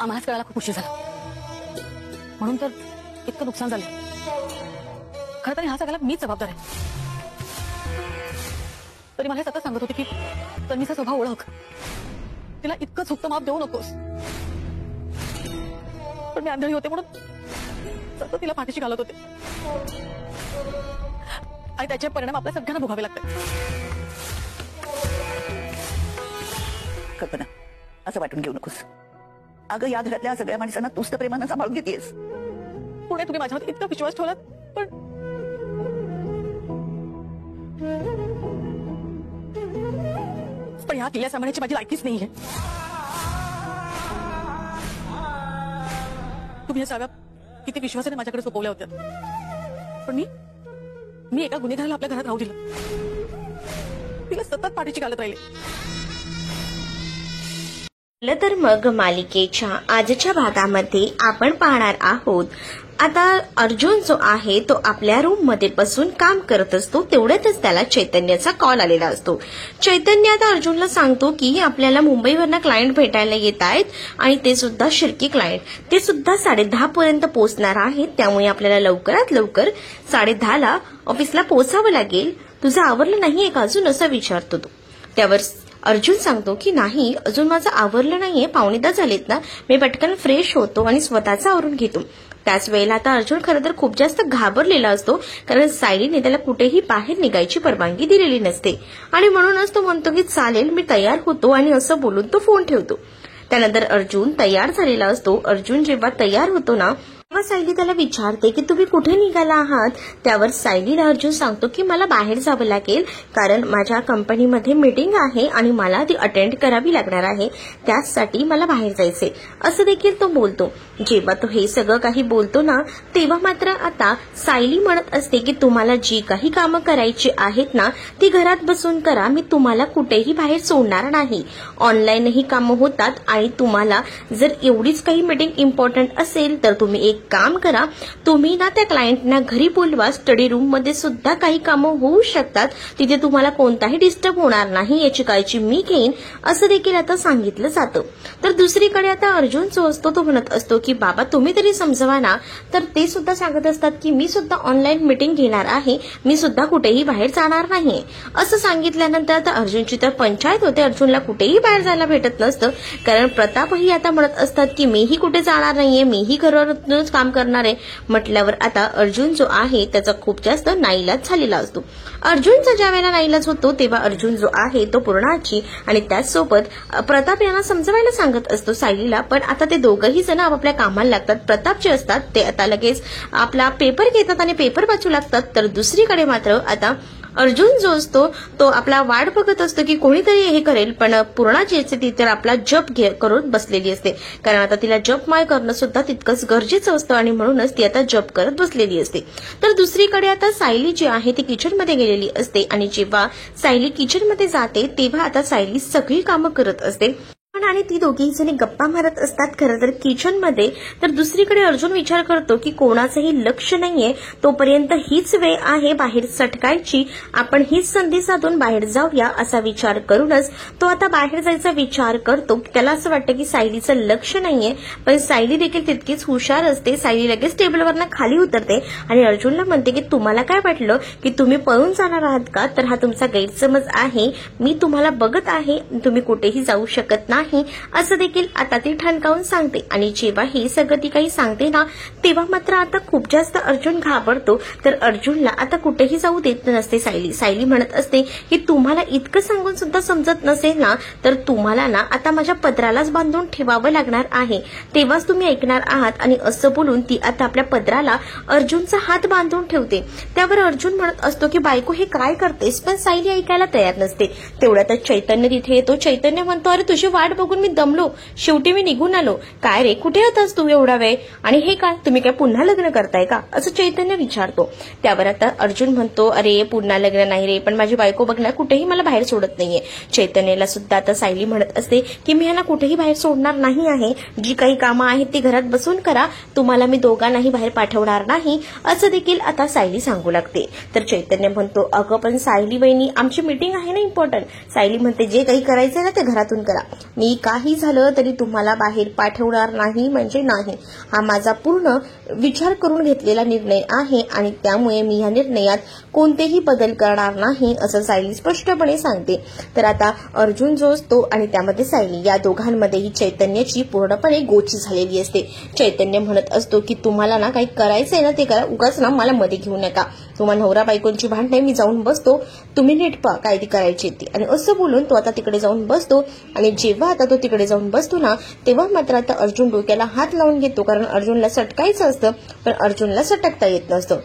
आम्हालाच कळायला खूप उशीर झाला, म्हणून तर इतकं नुकसान झालं. खरं तर ह्या सगळ्याला मीच जबाबदार आहे. तरी मला सतत सांगत होते की तन्वीचा स्वभाव ओळख, तिला इतकं झुकतं माप देऊ नकोस. पण मी आंधळी होते म्हणून सतत तिला पाठीशी घालत होते आणि त्याचे परिणाम आपल्या सगळ्यांना भोगावे लागतात. कल्पना, असं वाटून घेऊ नकोस. अगं, या घरातल्या सगळ्या माणसांना तूच तर प्रेमानं सांभाळून घेतेस. पुढे तुम्ही माझ्यावर इतका विश्वास ठेवलात, पण ह्या किल्ल्या सांभाळण्याची माझी लायकीच नाहीये. तुम्ही या सगळ्या किती विश्वासाने माझ्याकडे सोपवल्या होत्या, पण मी एका गुन्हेगाराला आपल्या घरात राहू दिलं. तिला सतत पाठीशी घालत राहिले. तर मग मालिकेच्या आजच्या भागामध्ये आपण पाहणार आहोत, आता अर्जुन जो आहे तो आपल्या रूम मध्ये बसून काम करत असतो. तेवढ्यातच त्याला चैतन्याचा कॉल आलेला असतो. चैतन्य आता अर्जुनला सांगतो की आपल्याला मुंबईवरनं क्लायंट भेटायला येत आहेत आणि ते सुद्धा शिर्की क्लायंट, ते सुद्धा 10:30 पर्यंत पोहोचणार आहेत. त्यामुळे आपल्याला लवकरात लवकर 10:30ला ऑफिसला पोहोचावं लागेल. तुझं आवरलं नाहीये का अजून, असं विचारतो तो. त्यावर अर्जुन सांगतो की नाही, अजून माझं आवरलं नाहीये, 9:15 झालेत ना. मी पटकन फ्रेश होतो आणि स्वतःचं आवरून घेतो. त्याच वेळेला आता अर्जुन खरं तर खूप जास्त घाबरलेला असतो, कारण सायलीने त्याला कुठेही बाहेर निघायची परवानगी दिलेली नसते आणि म्हणूनच तो म्हणतो की चालेल, मी तयार होतो, आणि असं बोलून तो फोन ठेवतो. त्यानंतर अर्जुन तयार झालेला असतो. अर्जुन जेव्हा तयार होतो ना, तेव्हा सायली त्याला विचारते की तुम्ही कुठे निघाला आहात. त्यावर सायलीला अर्जुन सांगतो की मला बाहेर जावं लागेल, कारण माझ्या कंपनीमध्ये मीटिंग आहे आणि मला ती अटेंड करावी लागणार आहे, त्यासाठी मला बाहेर जायचे, असं देखील तो बोलतो. जेव्हा तो हे सगळं काही बोलतो ना, तेव्हा मात्र आता सायली म्हणत असते की तुम्हाला जी काही कामं करायची आहेत ना, ती घरात बसून करा, मी तुम्हाला कुठेही बाहेर सोडणार नाही. ऑनलाईनही कामं होतात आणि तुम्हाला जर एवढीच काही मीटिंग इम्पॉर्टंट असेल तर तुम्ही एक काम करा, तुम्ही ना त्या क्लायंटना घरी बोलवा, स्टडी रूम मध्ये सुद्धा काही कामं होऊ शकतात, तिथे तुम्हाला कोणताही डिस्टर्ब होणार नाही, याची काळजी मी घेईन, असं देखील आता सांगितलं जातं. तर दुसरीकडे आता अर्जुन जो असतो तो म्हणत असतो की बाबा तुम्ही तरी समजवा ना. तर ते सुद्धा सांगत असतात की मी सुद्धा ऑनलाईन मीटिंग घेणार आहे, मी सुद्धा कुठेही बाहेर जाणार नाही. असं सांगितल्यानंतर आता अर्जुनची तर पंचायत होते. अर्जुनला कुठेही बाहेर जायला भेटत नसतं, कारण प्रतापही आता म्हणत असतात की मीही कुठे जाणार नाहीये, मीही घरातूनच काम करणार आहे. म्हटल्यावर आता अर्जुन जो आहे त्याचा खूप जास्त नाईलाज झालेला असतो. अर्जुनचा ज्या वेळेला नाईलाज होतो तेव्हा अर्जुन जो आहे तो पूर्णाची आणि त्याचसोबत प्रताप यांना समजवायला सांगत असतो सायलीला. पण आता ते दोघंही जण आपापल्या कामाला लागतात. प्रताप जे असतात ते आता लगेच आपला पेपर घेतात आणि पेपर वाचू लागतात. तर दुसरीकडे मात्र आता अर्जुन जो असतो तो आपला वाट बघत असतो की कोणीतरी हे करेल, पण पूर्णा जी असते ती तर आपला जप करून बसलेली असते, कारण आता तिला जपमाळ करणं सुद्धा तितकंच गरजेचं असतं आणि म्हणूनच ती आता जप करत बसलेली असते. तर दुसरीकडे आता सायली जी आहे ती किचनमध्ये गेलेली असते आणि जेव्हा सायली किचनमध्ये जाते तेव्हा आता सायली सगळी कामं करत असते आणि ती दोघीही जणी गप्पा मारत असतात खरं तर किचनमध्ये. तर दुसरीकडे अर्जुन विचार करतो की कोणाचंही लक्ष नाहीये, तोपर्यंत हीच वेळ आहे बाहेर सटकायची, आपण हीच संधी साधून बाहेर जाऊया, असा विचार करूनच तो आता बाहेर जायचा विचार करतो. त्याला असं वाटतं की सायलीचं लक्ष नाहीये, पण सायली देखील तितकीच हुशार असते. सायली लगेच टेबलवरनं खाली उतरते आणि अर्जुनला म्हणते की तुम्हाला काय वाटलं की तुम्ही पळून जाणार आहात का, तर हा तुमचा गैरसमज आहे, मी तुम्हाला बघत आहे, तुम्ही कुठेही जाऊ शकत नाही, असं देखील आता ती ठणकावून सांगते. आणि जेव्हा हे सगळं ती काही सांगते ना, तेव्हा मात्र आता खूप जास्त अर्जुन घाबरतो. तर अर्जुनला आता कुठेही जाऊ देत नसते सायली. सायली म्हणत असते की तुम्हाला इतकं सांगून सुद्धा समजत नसेल ना, तर तुम्हाला ना आता माझ्या पदरालाच बांधून ठेवावं लागणार आहे, तेव्हाच तुम्ही ऐकणार आहात. आणि असं बोलून ती आता आपल्या पदराला अर्जुनचा हात बांधून ठेवते. त्यावर अर्जुन म्हणत असतो की बायको हे काय करतेस, पण सायली ऐकायला तयार नसते. तेवढ्यातच चैतन्य तिथे येतो. चैतन्य म्हणतो अरे तुझी वाट बघून मी दमलो, शेवटी मी निघून आलो. काय रे, कुठे होतास तू एवढा वेळ, आणि हे काय तुम्ही काय पुन्हा लग्न करताय का, असं चैतन्य विचारतो. त्यावर आता अर्जुन म्हणतो अरे पुन्हा लग्न नाही रे, पण माझी बायको बघणार कुठेही मला बाहेर सोडत नाहीये. चैतन्यला सुद्धा आता सायली म्हणत असते की मी ह्यांना कुठेही बाहेर सोडणार नाही आहे, जी काही कामं आहेत ती घरात बसून करा, तुम्हाला मी दोघांनाही बाहेर पाठवणार नाही, असं देखील आता सायली सांगू लागते. तर चैतन्य म्हणतो अगं पण सायली बहिणी आमची मीटिंग आहे ना इम्पॉर्टंट. सायली म्हणते जे काही करायचंय ना ते घरातून करा, मी काही झालं तरी तुम्हाला बाहेर पाठवणार नाही म्हणजे नाही. हा माझा पूर्ण विचार करून घेतलेला निर्णय आहे आणि त्यामुळे मी या निर्णयात कोणतेही बदल करणार नाही असं सायली स्पष्टपणे सांगते. तर आता अर्जुन जो असतो आणि त्यामध्ये सायली या दोघांमध्येही चैतन्याची पूर्णपणे गोची झालेली असते. चैतन्य म्हणत असतो की तुम्हाला ना काही करायचंय ना ते करा, उगाच ना मला मध्ये घेऊ नका. तुम्हाला नवरा बायकोंची भांडणे, मी जाऊन बसतो, तुम्ही नीट पहा काय ती करायची ती. आणि असं बोलून तो आता तिकडे जाऊन बसतो. आणि जेव्हा आता तो तिकडे जाऊन बसतो ना तेव्हा मात्र आता अर्जुन डोक्याला हात लावून घेतो, कारण अर्जुनला सटकायचं असतं पण अर्जुनला सटकता येत नसतं.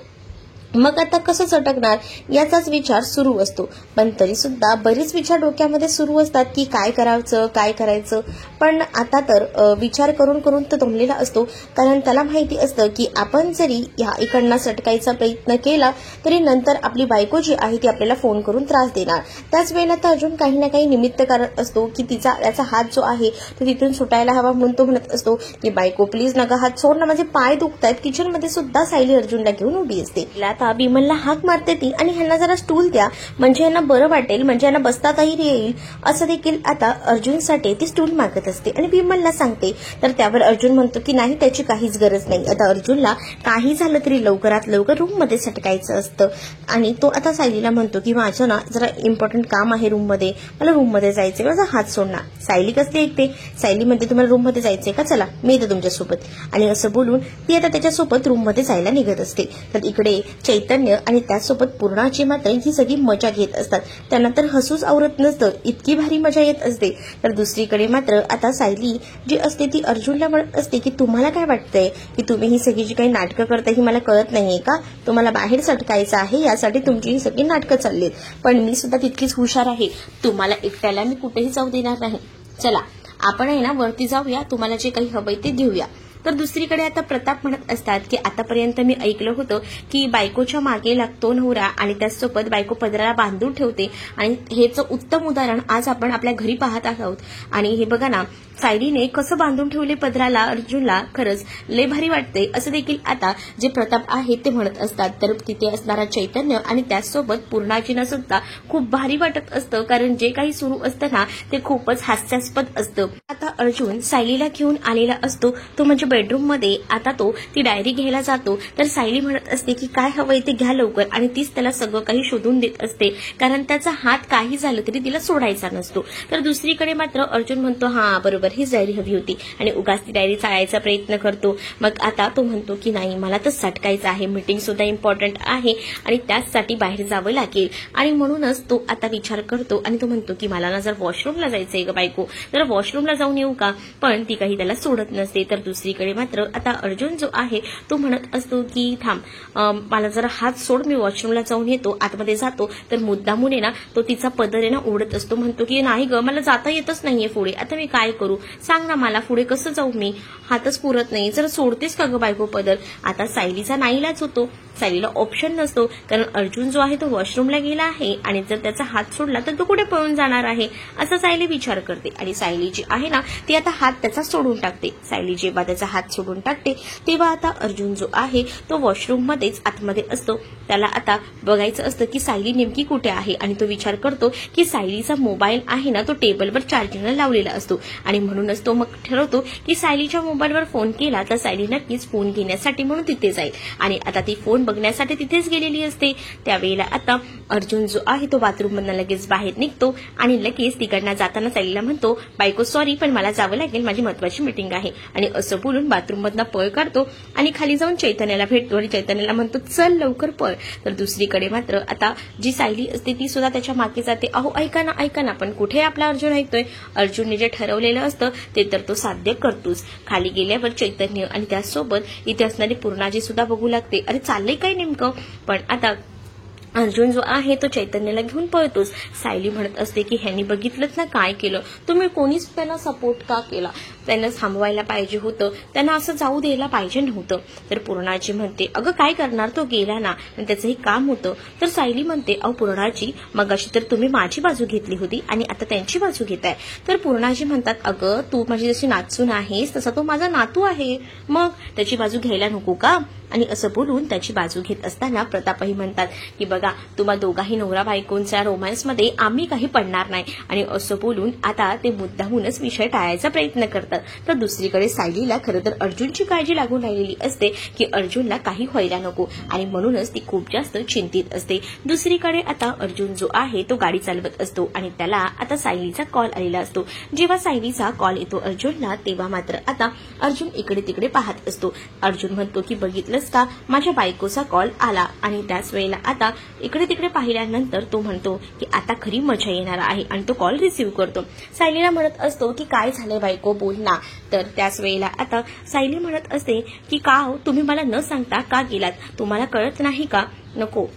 मग आता कसं सटकणार याचाच विचार सुरू असतो. पण तरी सुद्धा बरेच विचार डोक्यामध्ये सुरू असतात की काय करायचं काय करायचं. पण आता तर विचार करून करून तो दमलेला असतो, कारण त्याला माहिती असतं की आपण जरी ह्या इकडनं सटकायचा प्रयत्न केला तरी नंतर आपली बायको जी आहे ती आपल्याला फोन करून त्रास देणार. त्याच वेळेला तर अजून काही ना काही निमित्त करत असतो की त्याचा हात जो आहे तो तिथून सुटायला हवा, म्हणून तो म्हणत असतो की बायको प्लीज नका हात सोड ना, माझे पाय दुखतायत. किचनमध्ये सुद्धा सायली अर्जुनला घेऊन उभी असते. आता बिमलला हाक मारते ती आणि ह्यांना जरा स्टूल द्या म्हणजे यांना बरं वाटेल, म्हणजे यांना बसताही येईल असं देखील आता अर्जुनसाठी ती स्टूल मागत असते आणि बिमलला सांगते. तर त्यावर अर्जुन म्हणतो की नाही त्याची काहीच गरज नाही. आता अर्जुनला काही झालं तरी लवकरात लवकर रूम मध्ये सटकायचं असतं आणि तो आता सायलीला म्हणतो की माझं ना जरा इम्पॉर्टंट काम आहे रूम मध्ये, मला रूम मध्ये जायचंय, माझा हात सोडणार. सायली कसली ऐकते, सायली म्हणते तुम्हाला रूम मध्ये जायचंय का, चला मी येते तुमच्यासोबत. आणि असं बोलून ती आता त्याच्यासोबत रूम मध्ये जायला निघत असते. तर इकडे चैतन्य आणि त्याचसोबत पूर्णाची मात्र ही सगळी मजा घेत असतात. त्यांना तर हसूच आवरत नसतं, इतकी भारी मजा येत असते. तर दुसरीकडे मात्र आता सायली जी असते ती अर्जुनला म्हणत असते की तुम्हाला काय वाटतंय की तुम्ही ही सगळी जी काही नाटकं करताय ही मला कळत नाहीये का, तुम्हाला बाहेर सटकायचं आहे यासाठी तुमची ही सगळी नाटकं चाललीत, पण मी सुद्धा तितकीच हुशार आहे, तुम्हाला एकट्याला मी कुठेही जाऊ देणार नाही. चला आपण आहे ना वरती जाऊया, तुम्हाला जे काही हवंय ते घेऊया. तर दुसरीकडे आता प्रताप म्हणत असतात की आतापर्यंत मी ऐकलं होतं की बायकोच्या मागे लागतो नवरा आणि त्याचसोबत बायको पदराला बांधून ठेवते आणि हेच उत्तम उदाहरण आज आपण आपल्या घरी पाहत आहोत. आणि हे बघा ना सायलीने कसं बांधून ठेवले पदराला अर्जुनला, खरंच लय भारी वाटते असं देखील आता जे प्रताप आहेत ते म्हणत असतात. तर तिथे असणारा चैतन्य आणि त्याचसोबत पूर्णाजीना सुद्धा खूप भारी वाटत असतं, कारण जे काही सुरू असतं ना ते खूपच हास्यास्पद असतं. आता अर्जुन सायलीला घेऊन आलेला असतो, तो म्हणजे बेडरूम मध्ये. आता तो ती डायरी घ्यायला जातो. तर सायली म्हणत असते की काय हवंय ते घ्या लवकर आणि तीच त्याला सगळं काही शोधून देत असते, कारण त्याचा हात काही झालं तरी तिला सोडायचा नसतो. तर दुसरीकडे मात्र अर्जुन म्हणतो हा बरोबर हीच डायरी हवी होती आणि उगाच ती डायरी चाळायचा प्रयत्न करतो. मग आता तो म्हणतो की नाही मला तर सटकायचं आहे, मीटिंग सुद्धा इम्पॉर्टंट आहे आणि त्याचसाठी बाहेर जावं लागेल. आणि म्हणूनच तो आता विचार करतो आणि तो म्हणतो की मला ना जर वॉशरूमला जायचंय ग बायको, जर वॉशरूमला जाऊन येऊ का, पण ती काही त्याला सोडत नसते. तर दुसरीकडे मात्र आता अर्जुन जो आहे तो म्हणत असतो की थांब मला जरा हात सोड, मी वॉशरूमला जाऊन येतो. आतमध्ये जातो तर मुद्दामून आहे ना तो तिचा पदर आहे ना ओढत असतो, म्हणतो की नाही ग मला जाता येतच नाहीये पुढे, आता मी काय करू सांग ना मला, पुढे कसं जाऊ मी, हातच पुरत नाही, जर सोडतेस का ग बायको पदर. आता सायलीचा नाईलाज होतो, सायलीला ऑप्शन नसतो, कारण अर्जुन जो आहे तो वॉशरूमला गेला आहे आणि जर त्याचा हात सोडला तर तो कुठे पळून जाणार आहे असा सायली विचार करते. आणि सायली जी आहे ना ती आता हात त्याचा सोडून टाकते. सायली जेव्हा त्याचा हात सोडून टाकते तेव्हा आता अर्जुन जो आहे तो वॉशरूम मध्येच आतमध्ये असतो. त्याला आता बघायचं असतं की सायली नेमकी कुठे आहे आणि तो विचार करतो की सायलीचा मोबाईल आहे ना तो टेबलवर चार्जिंगला लावलेला असतो आणि म्हणूनच तो मग ठरवतो की सायलीच्या मोबाईलवर फोन केला तर सायली नक्कीच फोन घेण्यासाठी म्हणून तिथे जाईल. आणि आता ती फोन बघण्यासाठी तिथेच गेलेली असते. त्यावेळेला आता अर्जुन जो आहे तो बाथरूममधून लगेच बाहेर निघतो आणि लगेच तिकडनं जाताना सायलीला म्हणतो बायको सॉरी पण मला जावं लागेल, माझी महत्वाची मीटिंग आहे. आणि असं बोलून बाथरूममधनं पळ काढतो आणि खाली जाऊन चैतन्याला भेटतो आणि चैतन्याला म्हणतो चल लवकर पळ. तर दुसरीकडे मात्र आता जी सायली असते ती सुद्धा त्याच्या मागे जाते. अहो ऐका ना, पण कुठे आपला अर्जुन ऐकतोय. अर्जुनने जे ठरवलेलं असतं ते तर तो साध्य करतोच. खाली गेल्यावर चैतन्य आणि त्यासोबत इथे असणारी पूर्णाजी सुद्धा बघू लागते, अरे चाललंय काय नेमकं. पण आता अर्जुन जो आहे तो चैतन्याला घेऊन पळतोच. सायली म्हणत असते की ह्यांनी बघितलंच ना काय केलं, तुम्ही कोणीच त्यांना सपोर्ट का केला, त्यांना थांबवायला पाहिजे होतं, त्यांना असं जाऊ द्यायला पाहिजे नव्हतं. तर पूर्णाजी म्हणते अगं काय करणार, तो गेला ना, त्याचंही काम होतं. तर सायली म्हणते अहो पूर्णाजी मगाशी तर तुम्ही माझी बाजू घेतली होती आणि आता त्यांची बाजू घेताय. तर पूर्णाजी म्हणतात अगं तू माझी जशी नाचून आहेस तसा तो माझा नातू आहे, मग त्याची बाजू घ्यायला नको का. आणि असं बोलून त्याची बाजू घेत असताना प्रतापही म्हणतात की बघा, तुम्हा दोघाही नवरा बायकोंच्या रोमॅन्समध्ये आम्ही काही पडणार नाही, आणि असं बोलून आता ते मुद्दाहूनच विषय टाळायचा प्रयत्न करतात. तर दुसरीकडे सायलीला खरं तर अर्जुनची काळजी लागून राहिलेली असते की अर्जुनला काही व्हायला नको, आणि म्हणूनच ती खूप जास्त चिंतित असते. दुसरीकडे आता अर्जुन जो आहे तो गाडी चालवत असतो आणि त्याला आता सायलीचा कॉल आलेला असतो. जेव्हा सायलीचा कॉल येतो अर्जुनला, तेव्हा मात्र आता अर्जुन इकडे तिकडे पाहत असतो. अर्जुन म्हणतो की बघितलंस का, माझ्या बायकोचा कॉल आला, आणि त्याच वेळेला आता इकडे तिकडे पाहिल्यानंतर तो म्हणतो की आता खरी मजा येणार आहे, आणि तो कॉल रिसीव्ह करतो. सायलीला म्हणत असतो की काय झालंय बायको, बोल ना. तर त्याच वेळेला आता सायली म्हणत असते की का हो, तुम्ही मला न सांगता का गेलात, तुम्हाला कळत नाही का? नको,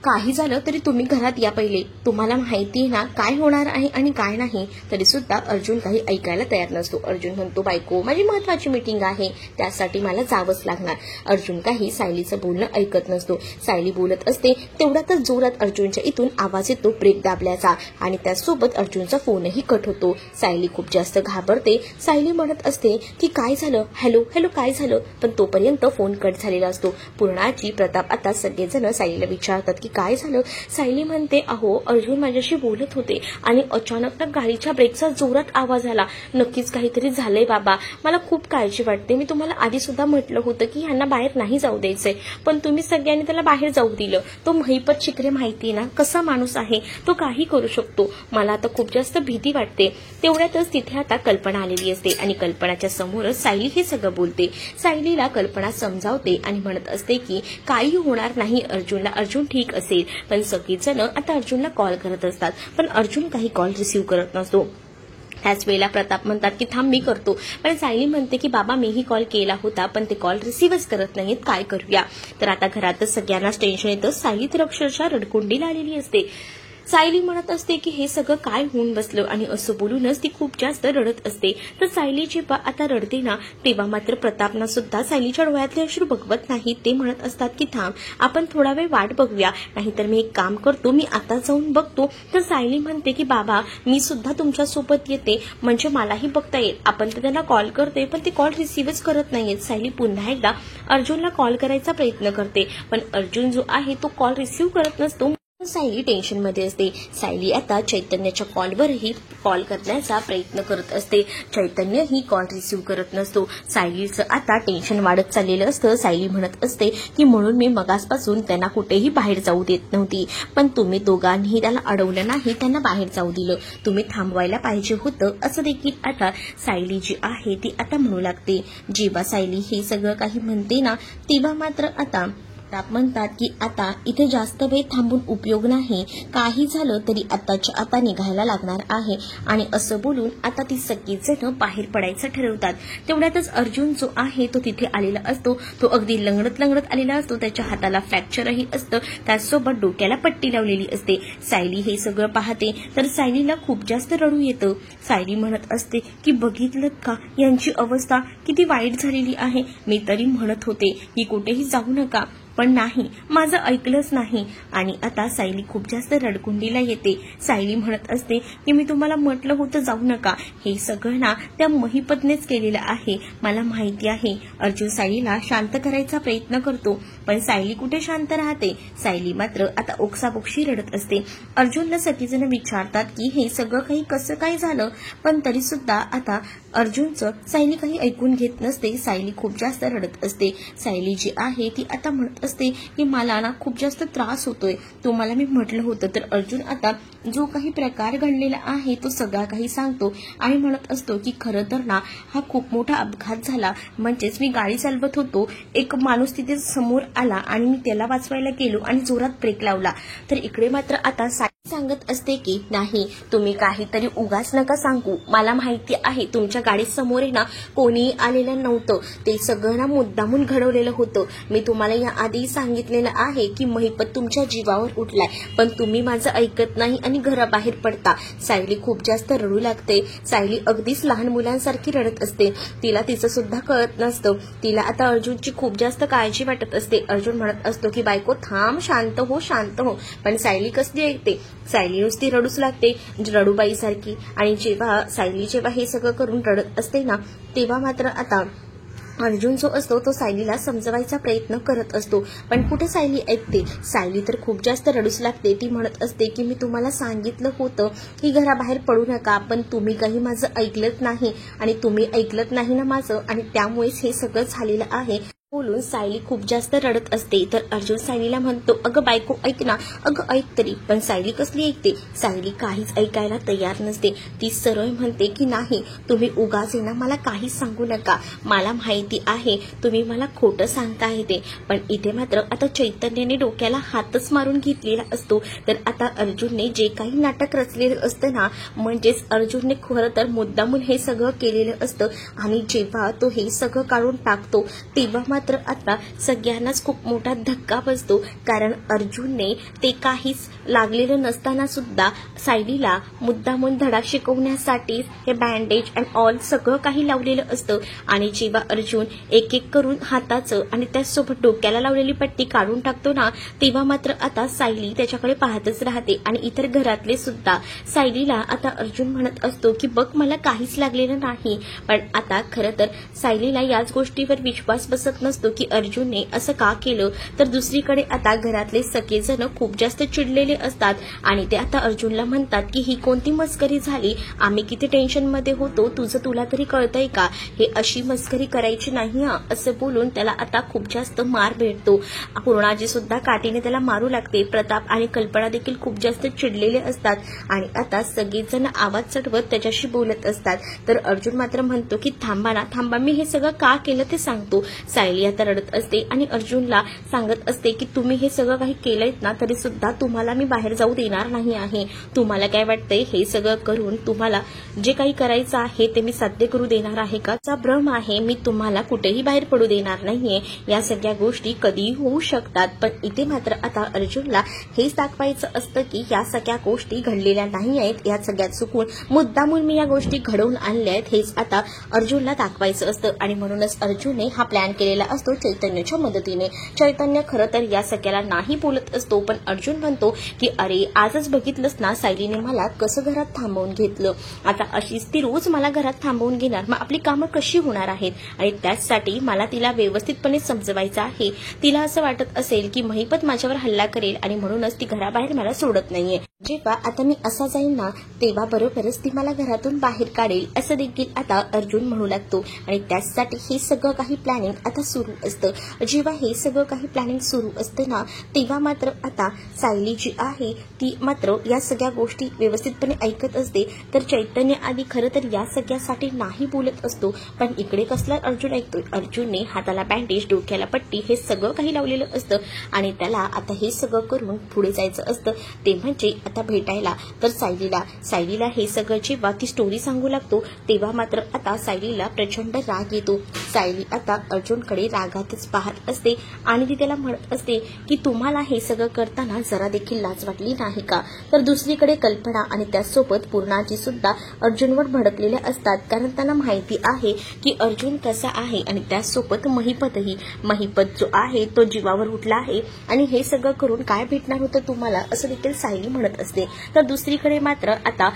काही झालं तरी तुम्ही घरात या पहिले, तुम्हाला माहिती आहे ना काय होणार आहे आणि काय नाही. तरी सुद्धा अर्जुन काही ऐकायला तयार नसतो. अर्जुन म्हणतो बायको, माझी महत्वाची मीटिंग आहे, त्यासाठी मला जावंच लागणार. अर्जुन काही सायलीचं बोलणं ऐकत नसतो. सायली बोलत असते तेवढ्यातच जोरात अर्जुनच्या इथून आवाज येतो ब्रेक दाबल्याचा, आणि त्याचसोबत अर्जुनचा फोनही कट होतो. सायली खूप जास्त घाबरते. सायली म्हणत असते की काय झालं, हॅलो हॅलो काय झालं, पण तोपर्यंत फोन कट झालेला असतो. पूर्णाची, प्रताप आता सगळेजण सायलीला विचारतात की काय झालं. सायली म्हणते अहो, अर्जुन माझ्याशी बोलत होते आणि अचानक गाडीच्या ब्रेकचा जोरात आवाज आला. नक्कीच काहीतरी झालंय बाबा, मला खूप काळजी वाटते. मी तुम्हाला आधी सुद्धा म्हटलं होतं की ह्यांना बाहेर नाही जाऊ द्यायचंय, पण तुम्ही सगळ्यांनी त्याला बाहेर जाऊ दिलं. तो महिपत शिकरे माहिती ना कसा माणूस आहे, तो काही करू शकतो. मला आता खूप जास्त भीती वाटते. तेवढ्यातच तिथे आता कल्पना आलेली असते आणि कल्पनाच्या समोरच सायली हे सगळं बोलते. सायलीला कल्पना समजावते आणि म्हणत असते की काही होणार नाही अर्जुनला, अर्जुन ठीक असेल. पण सगळेजण आता अर्जुनला कॉल करत असतात, पण अर्जुन काही कॉल रिसीव्ह करत नसतो. त्याच वेळेला प्रताप म्हणतात की थांब मी करतो, पण सायली म्हणते की बाबा मीही कॉल केला होता पण ते कॉल रिसीव्हच करत नाहीत, काय करूया. तर आता घरातच सगळ्यांनाच टेन्शन येतं. सायली तर अक्षरशः रडकुंडीला आलेली असते. सायली म्हणत असते की हे सगळं काय होऊन बसलं, आणि असं बोलूनच ती खूप जास्त रडत असते. तर सायली जेव्हा आता रडते ना, तेव्हा मात्र प्रतापना सुद्धा सायलीच्या डोळ्यातले अश्रू बघवत नाही. ते म्हणत असतात की थांब, आपण थोडा वेळ वाट बघूया, नाहीतर मी एक काम करतो, मी आता जाऊन बघतो. तर सायली म्हणते की बाबा मी सुद्धा तुमच्या सोबत येते, म्हणजे मलाही बघता येईल. आपण तर त्यांना कॉल करते पण ते कॉल रिसीव्हच करत नाहीयेत. सायली पुन्हा एकदा अर्जुनला कॉल करायचा प्रयत्न करते, पण अर्जुन जो आहे तो कॉल रिसीव्ह करत नसतो. सायली टेन्शनमध्ये असते. सायली आता चैतन्याच्या कॉलवरही कॉल करण्याचा प्रयत्न करत असते. चैतन्यही कॉल रिसीव्ह करत नसतो. सायलीचं आता टेन्शन वाढत चाललेलं असतं. सायली म्हणत असते की म्हणून मी मगासपासून त्यांना कुठेही बाहेर जाऊ देत नव्हती, पण तुम्ही दोघांनीही त्याला अडवलं नाही, त्यांना बाहेर जाऊ दिलं. तुम्ही थांबवायला पाहिजे होतं, असं देखील आता सायली जी आहे ती आता म्हणू लागते. जेव्हा सायली हे सगळं काही म्हणते ना, तेव्हा मात्र आता प्रताप म्हणतात की आता इथे जास्त वेळ थांबून उपयोग नाही, काही झालं तरी आताच्या आता निघायला लागणार आहे. आणि असं बोलून आता ती सगळीजण बाहेर पडायचं ठरवतात. तेवढ्यातच अर्जुन जो आहे तो तिथे आलेला असतो. तो अगदी लंगडत लंगडत आलेला असतो. त्याच्या हाताला फ्रॅक्चरही असतं, त्याचसोबत डोक्याला पट्टी लावलेली असते. सायली हे सगळं पाहते तर सायलीला खूप जास्त रडू येतं. सायली म्हणत असते की बघितलं का यांची अवस्था किती वाईट झालेली आहे. मी तरी म्हणत होते की कुठेही जाऊ नका, पण नाही, माझं ऐकलंच नाही. आणि आता सायली खूप जास्त रडकुंडीला येते. सायली म्हणत असते की मी तुम्हाला म्हटलं होतं जाऊ नका, हे सगळं ना त्या महिपतनेच केलेलं आहे, मला माहिती आहे. अर्जुन सायलीला शांत करायचा प्रयत्न करतो, पण सायली कुठे शांत राहते. सायली मात्र आता ओक्साबोक्शी रडत असते. अर्जुनला सगळेजण विचारतात की हे सगळं काही कसं काय झालं, पण तरी सुद्धा आता अर्जुनचं सायली काही ऐकून घेत नसते. सायली खूप जास्त रडत असते. सायली जी आहे ती आता म्हणत असते की मला ना खूप जास्त त्रास होतोय, तुम्हाला मी म्हटलं होतं. तर अर्जुन आता जो काही प्रकार घडलेला आहे तो सगळा काही सांगतो आणि म्हणत असतो की खरं तर ना हा खूप मोठा अपघात झाला. म्हणजेच मी गाडी चालवत होतो, एक माणूस तिथे समोर आला आणि मी त्याला वाचवायला गेलो आणि जोरात ब्रेक लावला. तर इकडे मात्र आता सांगत असते की नाही, तुम्ही काहीतरी उगाच नका सांगू, मला माहिती आहे तुमच्या गाडी समोर आहे ना कोणीही आलेलं नव्हतं, ते सगळं ना मुद्दामून घडवलेलं होतं. मी तुम्हाला या आधी सांगितलेलं आहे की महिपत तुमच्या जीवावर उठलाय, पण तुम्ही माझं ऐकत नाही आणि घराबाहेर पडता. सायली खूप जास्त रडू लागते. सायली अगदीच लहान मुलांसारखी रडत असते. तिला तिचं सुद्धा कळत नसतं. तिला आता अर्जुनची खूप जास्त काळजी वाटत असते. अर्जुन म्हणत असतो की बायको थांब, शांत हो शांत हो, पण सायली कसली ऐकते. सायली नुसती रडूच लागते रडूबाईसारखी. आणि जेव्हा सायली हे सगळं करून रडत असते ना, तेव्हा मात्र आता अर्जुन जो असतो तो सायलीला समजवायचा प्रयत्न करत असतो, पण कुठे सायली ऐकते. सायली तर खूप जास्त रडूच लागते. ती म्हणत असते की मी तुम्हाला सांगितलं होतं की घराबाहेर पडू नका, पण तुम्ही काही माझं ऐकलंच नाही आणि तुम्ही ऐकलत नाही ना माझं, आणि त्यामुळेच हे सगळं झालेलं आहे बोलून सायली खूप जास्त रडत असते. तर अर्जुन सायलीला म्हणतो, अगं बायको ऐक ना, अगं ऐक तरी. पण सायली कसली ऐकते. सायली काहीच ऐकायला तयार नसते. ती सरळ म्हणते की नाही, तुम्ही उगाच ना मला काहीच सांगू नका, मला माहिती आहे तुम्ही मला खोटं सांगताय ते. पण इथे मात्र आता चैतन्याने डोक्याला हातच मारून घेतलेला असतो. तर आता अर्जुनने जे काही नाटक रचलेलं असतं ना, म्हणजेच अर्जुनने खरं तर मुद्दामून हे सगळं केलेलं असतं, आणि जेव्हा तो हे सगळं काढून टाकतो तेव्हा मात्र आता सगळ्यांनाच खूप मोठा धक्का बसतो. कारण अर्जुनने ते काहीच लागलेलं नसताना सुद्धा सायलीला मुद्दामून धडा शिकवण्यासाठी हे बँडेज अँड ऑल सगळं काही लावलेलं असतं. आणि जेव्हा अर्जुन एक एक करून हाताचं आणि त्याचसोबत डोक्याला लावलेली पट्टी काढून टाकतो ना, तेव्हा मात्र आता सायली त्याच्याकडे पाहतच राहते. आणि इतर घरातले सुद्धा सायलीला आता अर्जुन म्हणत असतो की बघ मला काहीच लागलेलं नाही. पण आता खरं तर सायलीला याच गोष्टीवर विश्वास बसत नसतो की अर्जुनने असं का केलं. तर दुसरीकडे आता घरातले सगळेजण खूप जास्त चिडलेले असतात आणि ते आता अर्जुनला म्हणतात की ही कोणती मस्करी झाली, आम्ही किती टेन्शनमध्ये होतो, तुझं तुला तरी कळतंय का, हे अशी मस्करी करायची नाही असं बोलून त्याला आता खूप जास्त मार भेटतो. पूर्णाजी सुद्धा काठीने त्याला मारू लागते. प्रताप आणि कल्पना देखील खूप जास्त चिडलेले असतात आणि आता सगळेजण आवाज चढवत त्याच्याशी बोलत असतात. तर अर्जुन मात्र म्हणतो की थांबा ना थांबा, मी हे सगळं का केलं ते सांगतो. सायली आता रडत असते आणि अर्जुनला सांगत असते की तुम्ही हे सगळं काही केलंयत ना, तरी सुद्धा तुम्हाला मी बाहेर जाऊ देणार नाही आहे. तुम्हाला काय वाटतंय हे सगळं करून तुम्हाला जे काही करायचं आहे ते मी साध्य करू देणार आहे का? चा भ्रम आहे. मी तुम्हाला कुठेही बाहेर पडू देणार नाहीये. या सगळ्या गोष्टी कधीही होऊ शकतात. पण इथे मात्र आता अर्जुनला हेच दाखवायचं असतं की या सगळ्या गोष्टी घडलेल्या नाही आहेत, या सगळ्यात चुकून मुद्दामून मी या गोष्टी घडवून आणल्या आहेत, हेच आता अर्जुनला दाखवायचं असतं. आणि म्हणूनच अर्जुनने हा प्लॅन केलेला असतो चैतन्याच्या मदतीने. चैतन्य खरं तर या सगळ्याला नाही बोलत असतो, पण अर्जुन म्हणतो की अरे आजच बघितलंस ना सायलीने मला कसं घरात थांबवून घेतलं, आता अशीच ती रोज मला घरात थांबवून घेणार, मग आपली कामं कशी होणार आहेत. आणि त्याचसाठी मला तिला व्यवस्थितपणे समजवायचं आहे. तिला असं वाटत असेल की महिपत माझ्यावर हल्ला करेल आणि म्हणूनच ती घराबाहेर मला सोडत नाहीये. जेव्हा आता मी असा जाईन ना तेव्हा बरोबरच ती मला घरातून बाहेर काढेल, असं देखील आता अर्जुन म्हणू लागतो. आणि त्याचसाठी हे सगळं काही प्लॅनिंग आता सुरू असतं. जेव्हा हे सगळं काही प्लॅनिंग सुरू असतं ना, तेव्हा मात्र आता सायली जी आहे ती मात्र या सगळ्या गोष्टी व्यवस्थितपणे ऐकत असते. तर चैतन्य आधी खरं तर या सगळ्यासाठी नाही बोलत असतो, पण इकडे कसला अर्जुन ऐकतोय. अर्जुनने हाताला बँडेज, डोक्याला पट्टी हे सगळं काही लावलेलं असतं आणि त्याला आता हे सगळं करून पुढे जायचं असतं, ते म्हणजे आता भेटायला. तर सायलीला हे सगळं जेव्हा ती स्टोरी सांगू लागतो तेव्हा मात्र आता सायलीला प्रचंड राग येतो. सायली आता अर्जुनकडे रागातच पाहत असते आणि ती त्याला म्हणत असते की तुम्हाला हे सगळं करताना जरा देखील लाज वाटली नाही का. तर दुसरीकडे कल्पना आणि त्याचसोबत पूर्णाजी सुद्धा अर्जुनवर भडकलेल्या असतात, कारण त्यांना माहिती आहे की अर्जुन कसा आहे. आणि त्याचसोबत महिपत जो आहे तो जीवावर उठला आहे आणि हे सगळं करून काय भेटणार होतं तुम्हाला, असं देखील सायली म्हणत असते. तर दुसरीकडे मात्र आता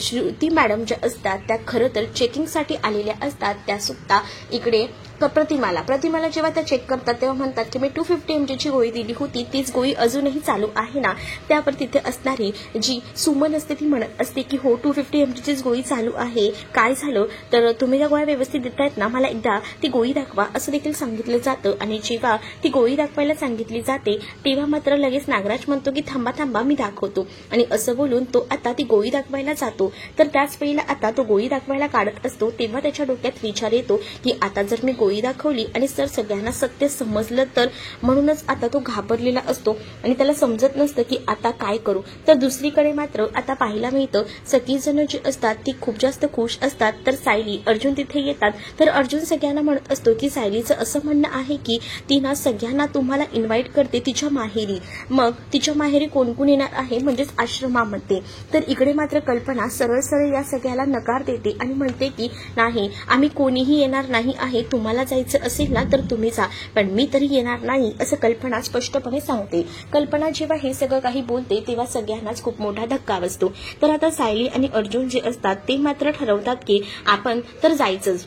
श्रुती मॅडम ज्या असतात त्या खरं तर चेकिंगसाठी आलेल्या असतात. त्या सुद्धा इकडे प्रतिमाला जेव्हा त्या चेक करतात तेव्हा म्हणतात की मी 250 mg ची गोळी दिली होती, तीच गोळी अजूनही चालू आहे ना. त्यावर तिथे असणारी जी सुमन असते ती म्हणत असते की हो 250 mg चीच गोळी चालू आहे, काय झालं तर तुम्ही त्या गोळ्या व्यवस्थित देतायत ना, मला एकदा ती गोळी दाखवा, असं देखील सांगितलं जातं. आणि जेव्हा ती गोळी दाखवायला सांगितली जाते तेव्हा मात्र लगेच नागराज म्हणतो की थांबा मी दाखवतो, आणि असं बोलून तो आता ती गोळी दाखवायला जातो. तर त्याच वेळेला आता तो गोळी दाखवायला काढत असतो तेव्हा त्याच्या डोक्यात विचार येतो की आता जर मी गोळी दाखवली आणि सर सगळ्यांना सत्य समजलं तर, म्हणूनच आता तो घाबरलेला असतो आणि त्याला समजत नसतं की आता काय करू. तर दुसरीकडे मात्र आता पाहायला मिळतं सगळीजण जी असतात ती खूप जास्त खुश असतात. तर सायली अर्जुन तिथे येतात. तर अर्जुन सगळ्यांना म्हणत असतो की सायलीचं असं म्हणणं आहे की ती ना सगळ्यांना तुम्हाला इन्व्हाइट करते तिच्या माहेरी. मग तिच्या माहेरी कोण कोण येणार आहे, म्हणजेच आश्रमामध्ये. तर इकडे मात्र कल्पना सरळ या सगळ्याला नकार देते आणि म्हणते की नाही आम्ही कोणीही येणार नाही आहे, तुम्हाला जायचं असेल ना तर तुम्ही जा, पण मी तरी येणार नाही, असं कल्पना स्पष्टपणे सांगते. कल्पना जेव्हा हे सगळं काही बोलते तेव्हा सगळ्यांनाच खूप मोठा धक्का बसतो. तर आता सायली आणि अर्जुन जे असतात ते मात्र ठरवतात की आपण तर जायचंच.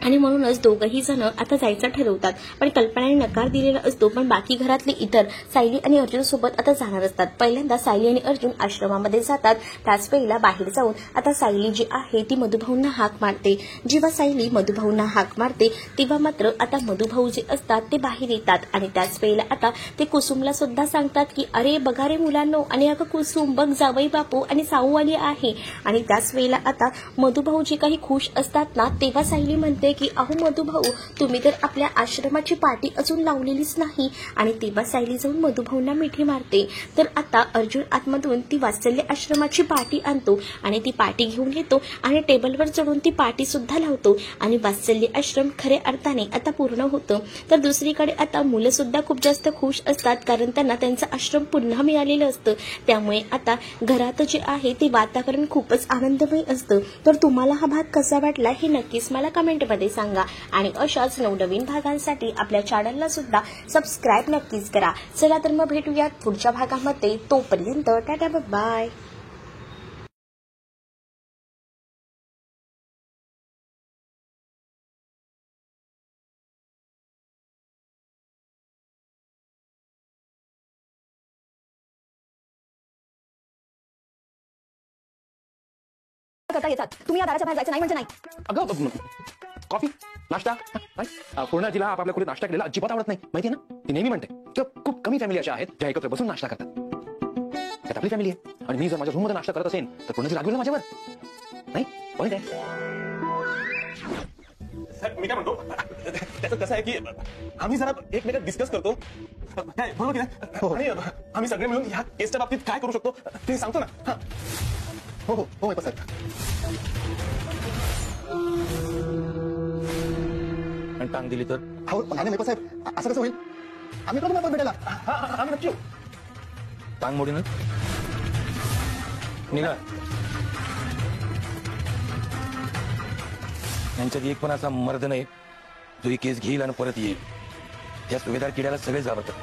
आणि म्हणूनच दोघंही जण आता जायचं ठरवतात. पण कल्पनाने नकार दिलेला असतो, पण बाकी घरातले इतर सायली आणि अर्जुन सोबत आता जाणार असतात. पहिल्यांदा सायली आणि अर्जुन आश्रमामध्ये जातात. त्याच वेळेला बाहेर जाऊन आता सायली जी आहे ती मधुभाऊंना हाक मारते. जेव्हा सायली मधुभाऊंना हाक मारते तेव्हा मात्र आता मधुभाऊ जे असतात ते बाहेर येतात आणि त्याच वेळेला आता ते कुसुमला सुद्धा सांगतात की अरे बघा रे मुलांनो, आणि अगं कुसुम बघ जावई बापू आणि साऊ आली आहे. आणि त्याच वेळेला आता मधुभाऊ जे काही खुश असतात ना, तेव्हा सायली म्हणते की अहो मधुभाऊ, तुम्ही तर आपल्या आश्रमाची पाटी अजून लावलेलीच नाही. आणि तेव्हा सायली जाऊन मधुभाऊंना मिठी मारते. तर आता अर्जुन आतमधून ती वात्सल्य आश्रमाची पाटी आणतो आणि ती पाटी घेऊन येतो आणि टेबलवर चढून ती पाटी सुद्धा लावतो आणि वात्सल्य आश्रम खऱ्या अर्थाने आता पूर्ण होतं. तर दुसरीकडे आता मुलं सुद्धा खूप जास्त खुश असतात, कारण त्यांना त्यांचं आश्रम पुन्हा मिळालेलं असतं. त्यामुळे आता घरात जे आहे ते वातावरण खूपच आनंदमय असतं. तर तुम्हाला हा भाग कसा वाटला हे नक्कीच मला कमेंटमध्ये सांगा आणि अशाच नवनवीन भागांसाठी आपल्या चॅनलला सुद्धा सबस्क्राईब नक्कीच करा. चला तर मग भेटूयात पुढच्या भागामध्ये. तोपर्यंत टाटा बाय. करता येतात. तुम्ही या दाराच्या बाहेर जायचं नाही म्हणजे नाही. अगं कॉफी नाश्ता पूर्ण तिला आपापल्या खोलीत नाश्ता केलेला अजिबात आवडत नाही, माहिती ना. ती नेहमी म्हणते की खूप कमी फॅमिली अशा आहेत ज्या एकत्र बसून नाश्ता करतात. त्यात आपली फॅमिली आहे आणि मी जर माझ्या रूम मध्ये नाश्ता करत असेल तर कोणाची रागवेल ना माझ्यावर. नाही पॉईंट आहे. मी काय म्हणतो, त्याचं कसं आहे की आम्ही जरा एकमेकात डिस्कस करतो काय, बरोबर की नाही. आणि आम्ही सगळे मिळून ह्या केसच्या बाबतीत काय करू शकतो ते सांगतो ना. हो हो हो साहेब. आणि टांग दिली तर हो नाही साहेब, असं कसं होईल. आम्ही करू ना भेटायला. आम्ही नक्की येऊ. टांग मोडी ना निघा. यांच्यात एक पण असा मर्द नाही जो ही केस घेईल आणि परत येईल. या सुभेदार किड्याला सगळे जावतात.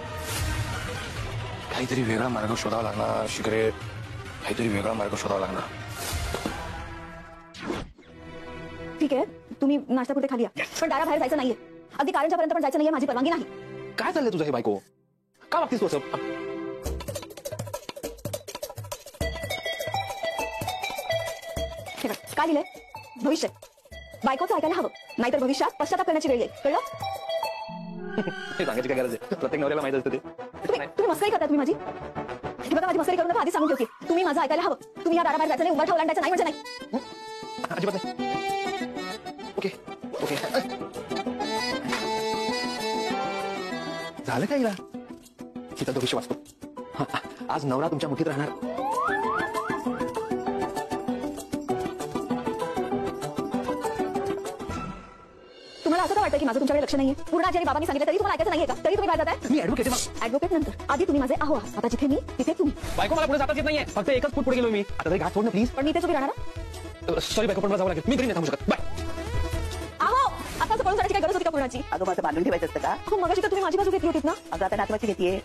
काहीतरी वेगळा मार्ग शोधावा लागणार शिकरे, काहीतरी वेगळा मार्ग शोधावा लागणार. ठीक आहे, तुम्ही नाश्ता कुठे खाली या, पण दाराबाहेर जायचं नाहीये. अगदी कारंजा पर्यंत पण जायचं नाहीये, माझी परवानगी नाही. काय चाललंय तुझं हे बायको, का वागतीस तू असं. हे बघ, काय लिहिलंय, भविष्य. बायकोचं ऐकायला हवं, नाहीतर भविष्यात पश्चाताप करण्याची वेळ येईल, कळलं. हे सांगायची काय गरज आहे, प्रत्येक नवऱ्याला माहित असतं ते. तुम्ही मस्करी करता तुम्ही माझी. हे बघा, माझी मस्करी करून नका, आधी सांगून ठेवते. तुम्ही माझं ऐकायला हवं. तुम्ही या दाराबाहेर जायचं नाही, उभा ठेवला नाही म्हणजे नाही. अजिबात नाही. ओके ओके झालं काय हिला. हिचा भविष्य वाचतो. आज नवरा तुमच्या मुठीत राहणार. तुम्हाला असं का वाटतं की माझं तुमच्याकडे लक्ष नाहीये. पूर्ण आजी आणि बाबांनी सांगितलं तरी तुम्हाला ऐकायचं नाहीये का. तरी तुम्ही बाहेर जाताय. मी ऍडव्होकेट आहे. ऍडव्होकेट नंतर आधी तुम्ही माझे आहो आहात. आता जिथे मी तिथे तुम्ही. बायको मला पुढे जाताच येत नाहीये, फक्त एकच फूट पुढे गेलो मी. आता तरी घाट सोड ना प्लीज. पण मी इथेच उभी राहणार. सॉरी बायको, पण मला जावं लागेल. मी घरी नाही थांबू शकत. बाय. आहो, आता पळून जाण्याची काय गरज होती का कोणाची. अगं माझं बांधून ठेवायचं असतं का. हो, मगाशी तर तुम्ही माझी बाजू घेतली होतीत ना. अगं आता नातवाची घेतीये.